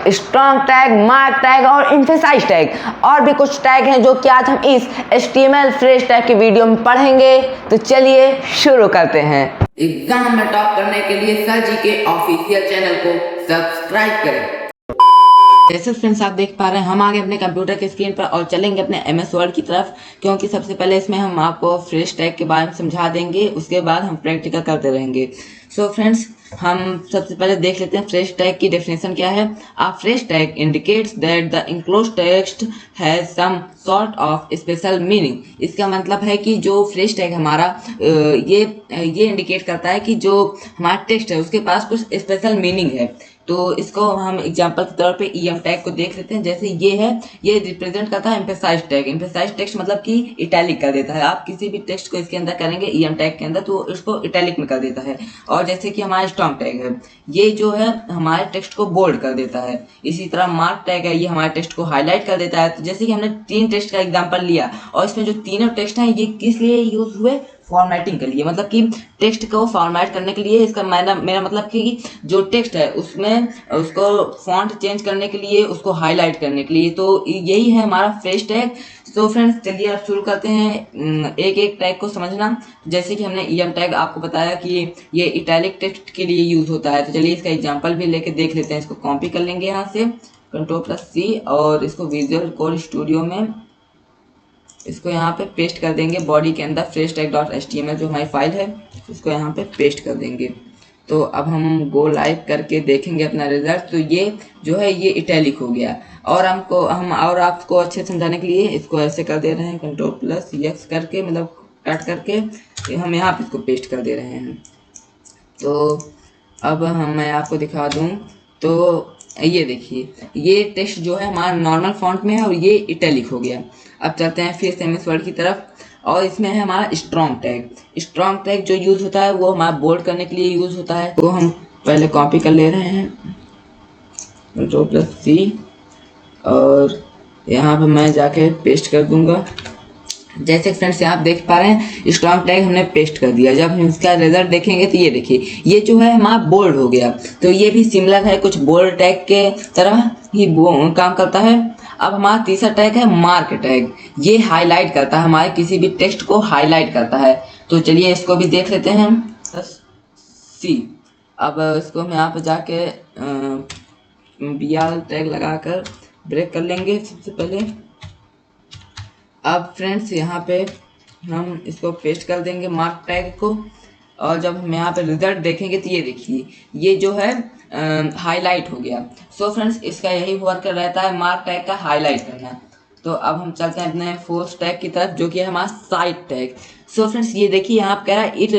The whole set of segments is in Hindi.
स्ट्रॉन्ग टैग, मार्क टैग और एम्फेसाइज टैग और भी कुछ टैग हैं जो कि आज हम इस HTML फ्रेश टैग की वीडियो में पढ़ेंगे। तो चलिए शुरू करते हैं। एग्जाम में टॉप करने के लिए सर जी के ऑफिशियल चैनल को सब्सक्राइब करें। जैसे फ्रेंड्स आप देख पा रहे हैं हम आगे अपने कंप्यूटर के स्क्रीन पर और चलेंगे अपने MS वर्ड की तरफ, क्योंकि सबसे पहले इसमें हम आपको फ्रेश टैग के बारे में समझा देंगे, उसके बाद हम प्रैक्टिकल करते रहेंगे। सो फ्रेंड्स हम सबसे पहले देख लेते हैं फ्रेश टैग की डेफिनेशन क्या है। A fresh tag indicates that the enclosed text has some sort of special meaning. इसका मतलब है कि जो फ्रेश टैग हमारा ये इंडिकेट करता है कि जो हमारा टेक्स्ट है उसके पास कुछ स्पेशल मीनिंग है। तो इसको हम एग्जांपल के तौर पे EM टैग को देख लेते हैं। जैसे ये है, ये रिप्रेजेंट करता है एम्फेसाइज टैग। एम्फेसाइज टेक्स्ट मतलब कि इटैलिक कर देता है। आप किसी भी टेक्स्ट को इसके अंदर करेंगे EM टैग के अंदर तो इसको इटैलिक में कर देता है। और जैसे कि हमारा स्ट्रॉन्ग टैग है, ये जो है हमारे टेक्स्ट को बोल्ड कर देता है। इसी तरह मार्क टैग है, ये हमारे टेक्स्ट को हाईलाइट कर देता है। तो जैसे कि हमने 3 टेक्स्ट का एग्जाम्पल लिया और इसमें जो तीनों टेक्स्ट हैं ये किस लिए यूज हुए, फॉर्मेटिंग के लिए, मतलब कि टेक्स्ट को फॉर्मेट करने के लिए। इसका मेरा मतलब कि जो टेक्स्ट है उसमें उसको फॉन्ट चेंज करने के लिए, उसको हाईलाइट करने के लिए। तो यही है हमारा फ्रेश टैग। तो फ्रेंड्स चलिए अब शुरू करते हैं एक एक टैग को समझना। जैसे कि हमने EM टैग आपको बताया कि ये इटैलिक टेक्स्ट के लिए यूज होता है। तो चलिए इसका एग्जाम्पल भी लेके देख लेते हैं। इसको कॉपी कर लेंगे यहाँ से Ctrl+C और इसको विजुअल कोड स्टूडियो में इसको यहाँ पे पेस्ट कर देंगे। बॉडी के अंदर फ्रेश टैग .html जो हमारी फाइल है उसको यहाँ पे पेस्ट कर देंगे। तो अब हम गो लाइव करके देखेंगे अपना रिजल्ट। तो ये जो है ये इटैलिक हो गया। और हम आपको अच्छे समझाने के लिए इसको ऐसे कर दे रहे हैं Ctrl+X करके, मतलब कट करके हम यहाँ पे इसको पेस्ट कर दे रहे हैं। तो अब मैं आपको दिखा दूँ तो ये देखिए, ये टेक्स्ट जो है हमारा नॉर्मल फॉन्ट में है और ये इटैलिक हो गया। अब चलते हैं फिर से MS वर्ड की तरफ और इसमें है हमारा स्ट्रॉन्ग टैग। स्ट्रॉन्ग टैग जो यूज होता है वो हमारा बोल्ड करने के लिए यूज होता है। तो हम पहले कॉपी कर ले रहे हैं Ctrl+C और यहाँ पे मैं जाके पेस्ट कर दूंगा। जैसे फ्रेंड्स आप देख पा रहे हैं स्ट्रॉन्ग टैग हमने पेस्ट कर दिया। जब हम इसका रिजल्ट देखेंगे तो ये देखिए, ये जो है हमारा बोल्ड हो गया। तो ये भी सिमिलर है, कुछ बोल्ड टैग के तरह ही काम करता है। अब हमारा तीसरा टैग है मार्क टैग। ये हाईलाइट करता है, हमारे किसी भी टेक्स्ट को हाईलाइट करता है। तो चलिए इसको भी देख लेते हैं। C अब इसको हम यहाँ पर जाके BR टैग लगाकर ब्रेक कर लेंगे सबसे पहले। अब फ्रेंड्स यहाँ पे हम इसको पेस्ट कर देंगे मार्क टैग को और जब हम यहाँ पे रिजल्ट देखेंगे तो ये देखिए, ये जो है हाईलाइट हो गया। सो फ्रेंड्स इसका यही वर्क रहता है, मार्क टैग का हाईलाइट करना। तो अब हम चलते हैं अपने फोर्थ टैग की तरफ जो कि है हमारा साइड टैग। सो फ्रेंड्स ये देखिए यहाँ पे कह रहा है it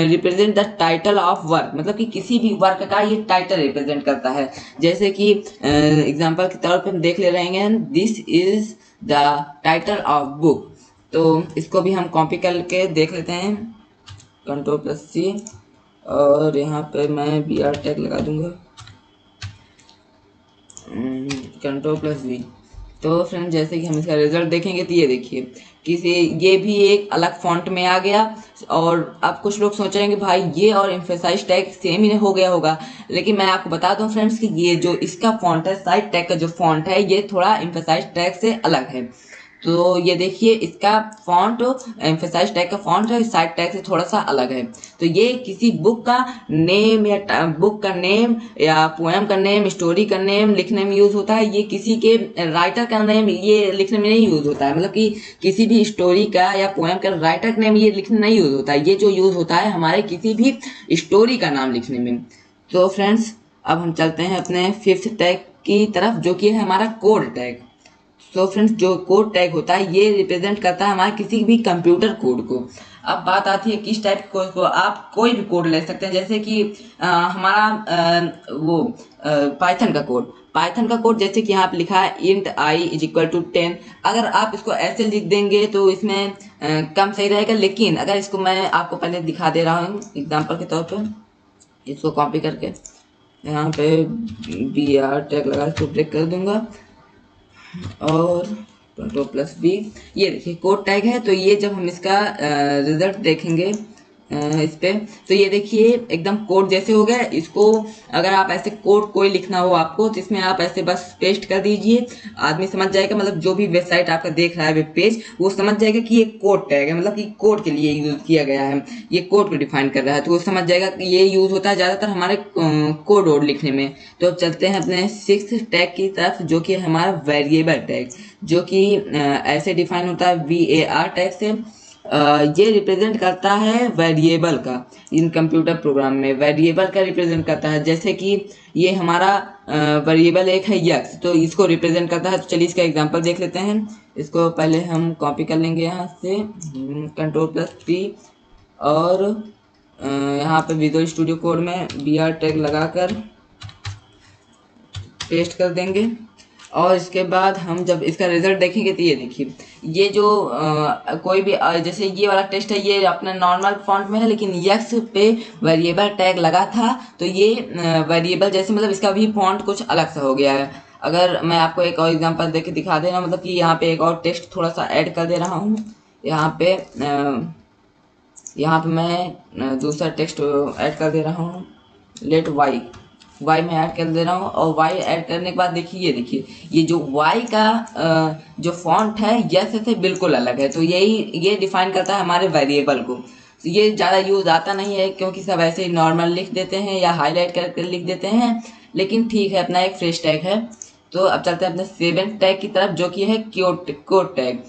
represent the title of work, मतलब कि किसी भी वर्क का ये टाइटल रिप्रेजेंट करता है। जैसे कि एग्जांपल के तौर पे हम देख ले रहे हैं, this is the title of book. तो इसको भी हम कॉपी करके देख लेते हैं Ctrl+C और यहाँ पे मैं BR टैग लगा दूंगा Ctrl+V। तो फ्रेंड जैसे कि हम इसका रिजल्ट देखेंगे तो ये देखिए ये भी एक अलग फॉन्ट में आ गया। और अब कुछ लोग सोच रहे हैं कि भाई ये और एम्फेसाइज टैग सेम ही हो गया होगा, लेकिन मैं आपको बता दूं फ्रेंड्स कि ये जो इसका फॉन्ट है, साइड टैग का जो फॉन्ट है, ये थोड़ा एम्फेसाइज टैग से अलग है। तो ये देखिए इसका फॉन्ट एम्फेसाइज टैग का फॉन्ट है, साइड टैग से थोड़ा सा अलग है। तो ये किसी बुक का नेम या बुक का नेम या पोएम का नेम, स्टोरी का नेम लिखने में यूज होता है। ये किसी के राइटर का नेम ये लिखने में नहीं यूज होता है, मतलब कि किसी भी स्टोरी का या पोएम का राइटर का नेम ये लिखने नहीं यूज होता है। ये जो यूज होता है हमारे किसी भी स्टोरी का नाम लिखने में। तो फ्रेंड्स अब हम चलते हैं अपने फिफ्थ टैग की तरफ जो कि है हमारा कोड टैग। तो फ्रेंड्स जो कोड टैग होता है ये रिप्रेजेंट करता है हमारे किसी भी कंप्यूटर कोड को। अब बात आती है किस टाइप के कोड को, आप कोई भी कोड ले सकते हैं। जैसे कि हमारा पाइथन का कोड, जैसे कि यहाँ पे लिखा है int i = 10। अगर आप इसको ऐसे लिख देंगे तो इसमें कम सही रहेगा, लेकिन अगर इसको मैं आपको पहले दिखा दे रहा हूँ एग्जाम्पल के तौर पर, इसको कॉपी करके यहाँ पे BR टैग लगा इसको ब्रेक कर दूंगा और Ctrl+V। ये देखिए कोड टैग है। तो ये जब हम इसका रिजल्ट देखेंगे इस पे। तो ये देखिए एकदम कोड जैसे हो गया। इसको अगर आप ऐसे कोड कोई लिखना हो आपको तो इसमें आप ऐसे बस पेस्ट कर दीजिए, आदमी समझ जाएगा, मतलब जो भी वेबसाइट आपका देख रहा है वेब पेज वो समझ जाएगा कि ये कोड टैग है, मतलब कि कोड के लिए यूज किया गया है, ये कोड को डिफाइन कर रहा है, तो वो समझ जाएगा कि ये यूज होता है ज़्यादातर हमारे कोड वोड लिखने में। तो अब चलते हैं अपने 6th टैग की तरफ, जो कि है हमारा वेरिएबल टैग, जो कि ऐसे डिफाइन होता है VAR टैग से। ये रिप्रेजेंट करता है वेरिएबल का। इन कंप्यूटर प्रोग्राम में वेरिएबल का रिप्रेजेंट करता है, जैसे कि ये हमारा वेरिएबल एक है यक्स, तो इसको रिप्रेजेंट करता है। तो चलिए इसका एग्जांपल देख लेते हैं। इसको पहले हम कॉपी कर लेंगे यहाँ से, Ctrl+P, और यहाँ पे विजुअल स्टूडियो कोड में BR टैग लगाकर पेस्ट कर देंगे। और इसके बाद हम जब इसका रिजल्ट देखेंगे तो ये देखिए, ये जो कोई भी जैसे ये वाला टेस्ट है ये अपना नॉर्मल फॉन्ट में है, लेकिन यक्स पे वेरिएबल टैग लगा था तो ये वेरिएबल जैसे, मतलब इसका भी फॉन्ट कुछ अलग सा हो गया है। अगर मैं आपको एक और एग्जांपल देके दिखा दे रहा हूँ, मतलब कि यहाँ पे एक और टेक्स्ट थोड़ा सा ऐड कर दे रहा हूँ। यहाँ पे मैं दूसरा टेक्स्ट ऐड कर दे रहा हूँ, लेट वाई में ऐड कर दे रहा हूँ। और वाई ऐड करने के बाद देखिए, ये देखिए ये जो वाई का जो फॉन्ट है यस से बिल्कुल अलग है। तो ये डिफाइन करता है हमारे वेरिएबल को। तो ये ज़्यादा यूज आता नहीं है क्योंकि सब ऐसे ही नॉर्मल लिख देते हैं या हाईलाइट करके लिख देते हैं, लेकिन ठीक है, अपना एक फ्रेश टैग है। तो अब चलते हैं अपने 7th टैग की तरफ, जो कि है कोट टैग,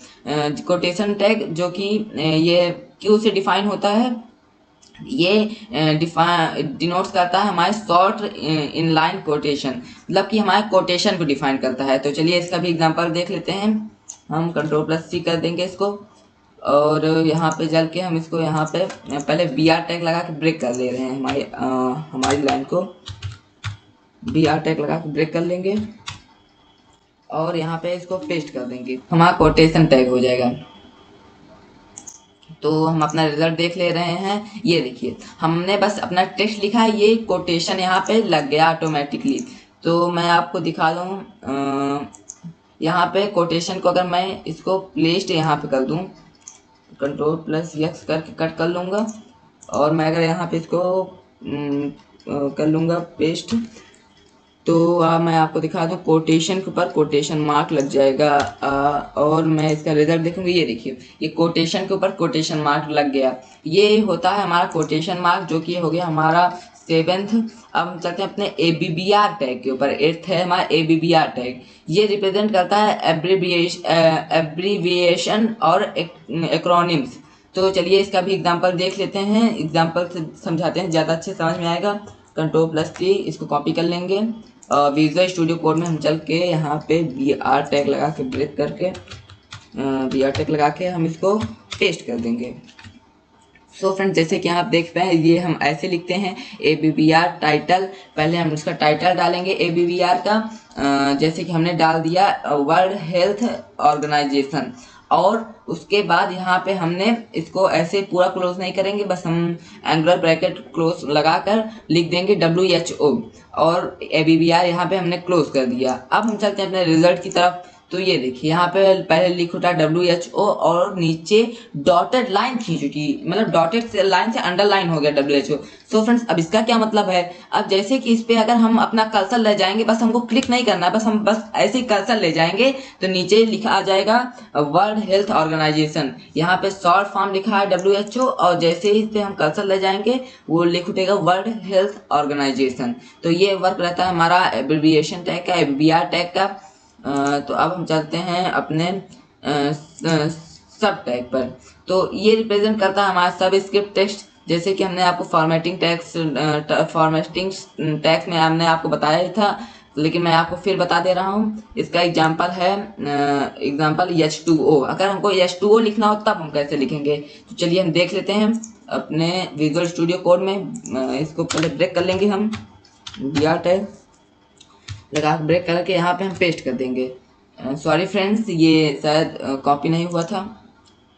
कोटेशन टैग, जो कि ये क्यू से डिफाइन होता है। ये डिनोट्स करता है हमारे शॉर्ट इनलाइन कोटेशन, मतलब कि हमारे कोटेशन को डिफाइन करता है। तो चलिए इसका भी एग्जांपल देख लेते हैं। हम Ctrl+C कर देंगे इसको, और यहाँ पे चल के हम इसको यहाँ पे पहले BR टैग लगा के ब्रेक कर दे रहे हैं, हमारी लाइन को BR टैग लगा के ब्रेक कर लेंगे, और यहाँ पे इसको पेस्ट कर देंगे, हमारा कोटेशन टैग हो जाएगा। तो हम अपना रिजल्ट देख ले रहे हैं। ये देखिए हमने बस अपना टेक्स्ट लिखा है, ये कोटेशन यहाँ पे लग गया ऑटोमेटिकली। तो मैं आपको दिखा दूँ, यहाँ पे कोटेशन को अगर मैं इसको प्लेस्ड यहाँ पे कर दूँ, Ctrl+X करके कट कर लूँगा, और मैं अगर यहाँ पे इसको कर लूँगा पेस्ट, तो मैं आपको दिखा दूँ कोटेशन के ऊपर कोटेशन मार्क लग जाएगा। और मैं इसका रिजल्ट देखूंगी, ये देखिए ये कोटेशन के ऊपर कोटेशन मार्क लग गया। ये होता है हमारा कोटेशन मार्क, जो कि हो गया हमारा 7th। अब हम चलते हैं अपने ABBR टैग के ऊपर। 8th है हमारा ABBR टैग। ये रिप्रेजेंट करता है एब्रीविएशन और एक्रोनिम्स। तो चलिए इसका भी एग्जांपल देख लेते हैं, एग्जांपल से समझाते हैं, ज़्यादा अच्छे समझ में आएगा। Ctrl+T, इसको कॉपी कर लेंगे, विजुअल स्टूडियो कोड में हम चल के यहाँ पे BR टैग लगा के ब्रेक करके BR टैग लगा के हम इसको पेस्ट कर देंगे। सो फ्रेंड्स, जैसे कि आप देख रहे हैं ये हम ऐसे लिखते हैं ABBR टाइटल। पहले हम इसका टाइटल डालेंगे ABBR का, जैसे कि हमने डाल दिया वर्ल्ड हेल्थ ऑर्गेनाइजेशन, और उसके बाद यहाँ पे हमने इसको ऐसे पूरा क्लोज नहीं करेंगे, बस हम एंगुलर ब्रैकेट क्लोज लगाकर लिख देंगे WHO, और ABBR यहाँ पे हमने क्लोज कर दिया। अब हम चलते हैं अपने रिजल्ट की तरफ। तो ये देखिए यहाँ पे पहले लिख होता है WHO, और नीचे डॉटेड लाइन थी चुकी, मतलब डॉटेड लाइन से अंडरलाइन हो गया WHO। सो फ्रेंड्स, अब इसका क्या मतलब है, अब जैसे कि इस पे अगर हम अपना कर्सर ले जाएंगे, बस हमको क्लिक नहीं करना है, बस हम ऐसे ही कर्सर ले जाएंगे तो नीचे लिखा आ जाएगा वर्ल्ड हेल्थ ऑर्गेनाइजेशन। यहाँ पे शॉर्ट फॉर्म लिखा है WHO, और जैसे ही इस पे हम कर्सर ले जाएंगे वो लिख उठेगा वर्ल्ड हेल्थ ऑर्गेनाइजेशन। तो ये वर्क रहता है हमारा एब्रिविएशन टैग का, ABBR टैग का। तो अब हम चलते हैं अपने सब टैग पर। तो ये रिप्रेजेंट करता है हमारा सब स्क्रिप्ट टेक्स्ट, जैसे कि हमने आपको फॉर्मेटिंग टैग्स में हमने आपको बताया ही था, लेकिन मैं आपको फिर बता दे रहा हूँ। इसका एग्जांपल है एग्जांपल H2O। अगर हमको H2O लिखना हो तब हम कैसे लिखेंगे, तो चलिए हम देख लेते हैं अपने विजुअल स्टूडियो कोड में। इसको पहले ब्रेक कर लेंगे हम, BR टैग लगा ब्रेक करके यहाँ पे हम पेस्ट कर देंगे। सॉरी फ्रेंड्स, ये शायद कॉपी नहीं हुआ था,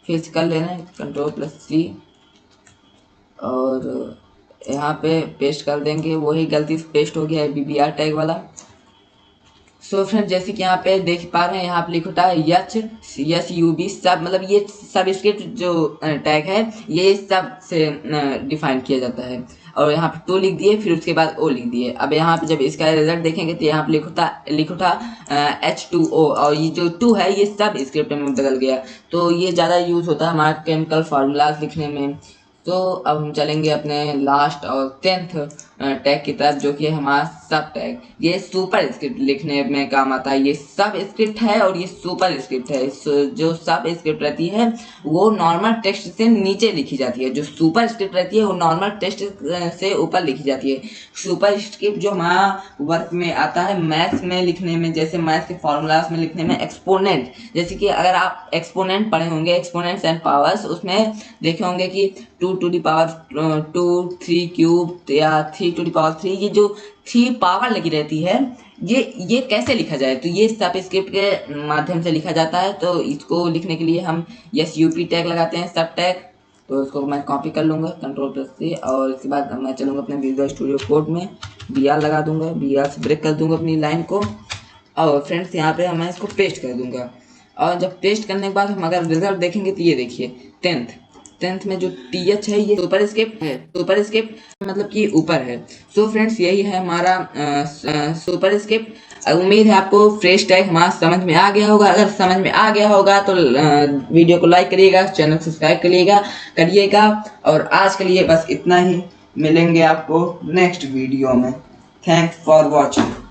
फिर से कर लेना है Ctrl+C, और यहाँ पे पेस्ट कर देंगे। वही गलती से पेस्ट हो गया है BBR टैग वाला। सो फ्रेंड जैसे कि यहाँ पे देख पा रहे हैं, यहाँ पे लिखा होता है SUB सब, मतलब ये सब स्क्रिप्ट जो टैग है ये सब से डिफाइन किया जाता है। और यहाँ पे 2 लिख दिए, फिर उसके बाद O लिख दिए। अब यहाँ पे जब इसका रिजल्ट देखेंगे तो यहाँ पे लिखा था H2O, और ये जो 2 है ये सब स्क्रिप्ट में बदल गया। तो ये ज़्यादा यूज़ होता है हमारा केमिकल फार्मूलाज लिखने में। तो अब हम चलेंगे अपने लास्ट और 10th टैग की तरफ, जो कि है हमारा सब टैग। ये सुपर स्क्रिप्ट लिखने में काम आता है। ये सब स्क्रिप्ट है और ये सुपर स्क्रिप्ट है। जो सब स्क्रिप्ट रहती है वो नॉर्मल टेक्स्ट से नीचे लिखी जाती है, जो सुपर स्क्रिप्ट रहती है वो नॉर्मल टेक्स्ट से ऊपर लिखी जाती है। सुपर स्क्रिप्ट जो हमारा वर्क में आता है मैथ्स में लिखने में, जैसे मैथ्स के फॉर्मूलाज में लिखने में, एक्सपोनेंट, जैसे कि अगर आप एक्सपोनेंट पढ़े होंगे, एक्सपोनेंट्स एंड पावर्स, उसमें देखे होंगे कि 2 to the power 2 3 क्यूब या 3 to the power 3, ये जो 3 पावर लगी रहती है ये कैसे लिखा जाए, तो ये सब स्क्रिप्ट के माध्यम से लिखा जाता है। तो इसको लिखने के लिए हम SUP टैग लगाते हैं, सब टैग। तो इसको मैं कॉपी कर लूँगा Ctrl+ से, और इसके बाद मैं चलूँगा अपने विजुअल स्टूडियो कोड में, BR लगा दूंगा, BR से ब्रेक कर दूंगा अपनी लाइन को, और फ्रेंड्स यहाँ पे मैं इसको पेस्ट कर दूंगा। और जब पेस्ट करने के बाद हम अगर रिजल्ट देखेंगे तो ये देखिए 10th में जो TH है ये सुपर स्क्रिप्ट है। सुपर स्क्रिप्ट मतलब कि ऊपर है। सो फ्रेंड्स यही है हमारा सुपर स्क्रिप्ट। उम्मीद है आपको फ्रेश टैग हमारा समझ में आ गया होगा। अगर समझ में आ गया होगा तो वीडियो को लाइक करिएगा, चैनल सब्सक्राइब करिएगा। और आज के लिए बस इतना ही, मिलेंगे आपको नेक्स्ट वीडियो में। Thanks for watching.